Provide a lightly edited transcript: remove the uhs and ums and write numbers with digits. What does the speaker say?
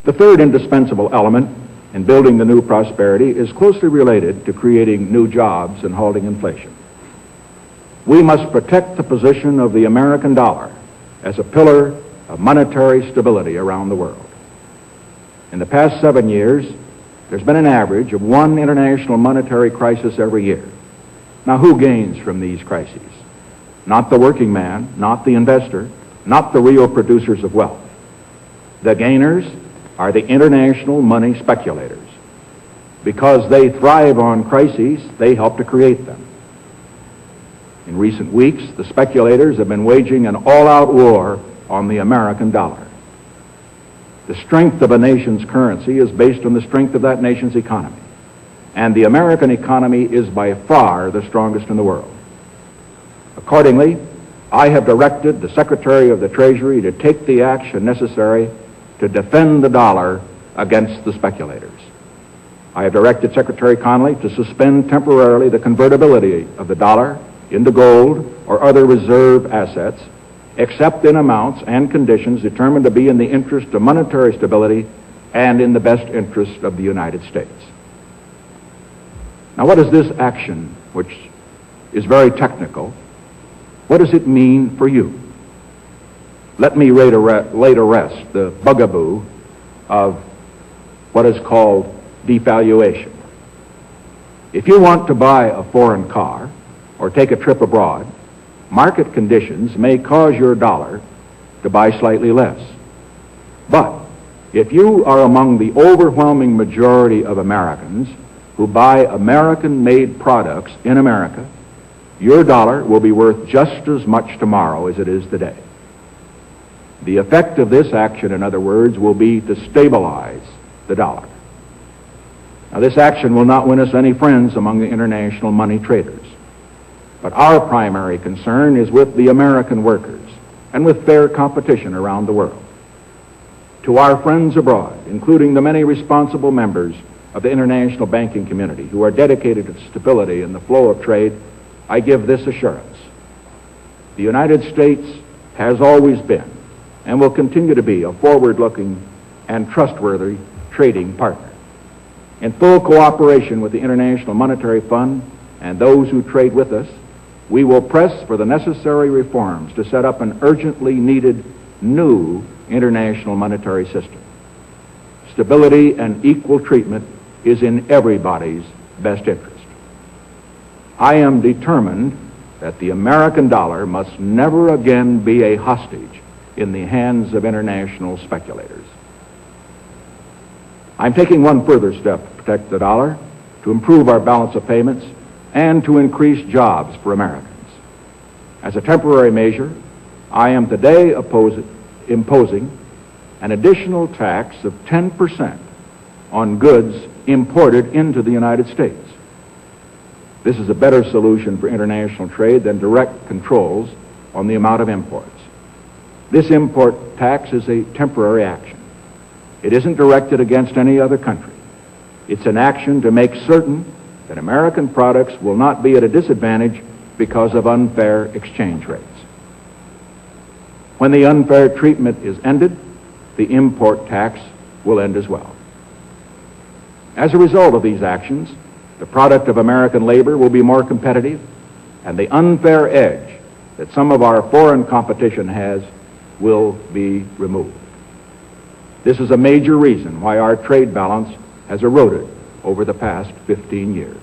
The third indispensable element in building the new prosperity is closely related to creating new jobs and halting inflation. We must protect the position of the American dollar as a pillar of monetary stability around the world. In the past 7 years, there's been an average of one international monetary crisis every year. Now, who gains from these crises? Not the working man, not the investor, not the real producers of wealth. The gainers are the international money speculators. Because they thrive on crises, they help to create them. In recent weeks, the speculators have been waging an all-out war on the American dollar. The strength of a nation's currency is based on the strength of that nation's economy. And the American economy is by far the strongest in the world. Accordingly, I have directed the Secretary of the Treasury to take the action necessary to defend the dollar against the speculators. I have directed Secretary Connally to suspend temporarily the convertibility of the dollar into gold or other reserve assets, except in amounts and conditions determined to be in the interest of monetary stability and in the best interest of the United States. Now, what is this action, which is very technical, what does it mean for you? Let me lay to rest the bugaboo of what is called devaluation. If you want to buy a foreign car or take a trip abroad, market conditions may cause your dollar to buy slightly less. But if you are among the overwhelming majority of Americans who buy American-made products in America, your dollar will be worth just as much tomorrow as it is today. The effect of this action, in other words, will be to stabilize the dollar. Now, this action will not win us any friends among the international money traders. But our primary concern is with the American workers and with fair competition around the world. To our friends abroad, including the many responsible members of the international banking community who are dedicated to stability and the flow of trade, I give this assurance. The United States has always been and will continue to be a forward-looking and trustworthy trading partner. In full cooperation with the International Monetary Fund and those who trade with us, we will press for the necessary reforms to set up an urgently needed new international monetary system. Stability and equal treatment is in everybody's best interest. I am determined that the American dollar must never again be a hostage in the hands of international speculators. I'm taking one further step to protect the dollar, to improve our balance of payments, and to increase jobs for Americans. As a temporary measure, I am today imposing an additional tax of 10% on goods imported into the United States. This is a better solution for international trade than direct controls on the amount of imports. This import tax is a temporary action. It isn't directed against any other country. It's an action to make certain that American products will not be at a disadvantage because of unfair exchange rates. When the unfair treatment is ended, the import tax will end as well. As a result of these actions, the product of American labor will be more competitive, and the unfair edge that some of our foreign competition has will be removed. This is a major reason why our trade balance has eroded over the past 15 years.